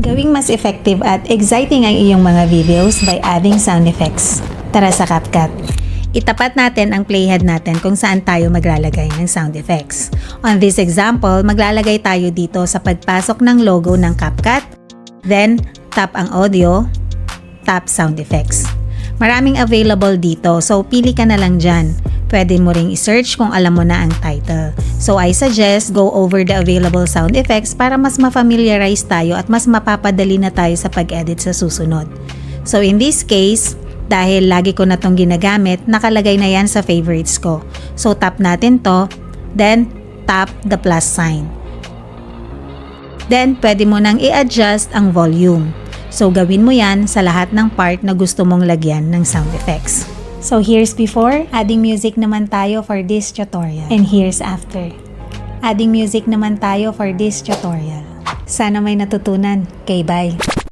Gawing mas effective at exciting ang iyong mga videos by adding sound effects. Tara sa CapCut. Itapat natin ang playhead natin kung saan tayo maglalagay ng sound effects. On this example, maglalagay tayo dito sa pagpasok ng logo ng CapCut, then tap ang audio, tap sound effects. Maraming available dito, so pili ka na lang dyan. Pwede mo ring i-search kung alam mo na ang title. So I suggest go over the available sound effects para mas ma-familiarize tayo at mas mapapadali na tayo sa pag-edit sa susunod. So in this case, dahil lagi ko na tong ginagamit, nakalagay na yan sa favorites ko. So tap natin to, then tap the plus sign. Then pwede mo nang i-adjust ang volume. So gawin mo yan sa lahat ng part na gusto mong lagyan ng sound effects. So here's before, adding music naman tayo for this tutorial. And here's after. Adding music naman tayo for this tutorial. Sana may natutunan. Okay, bye!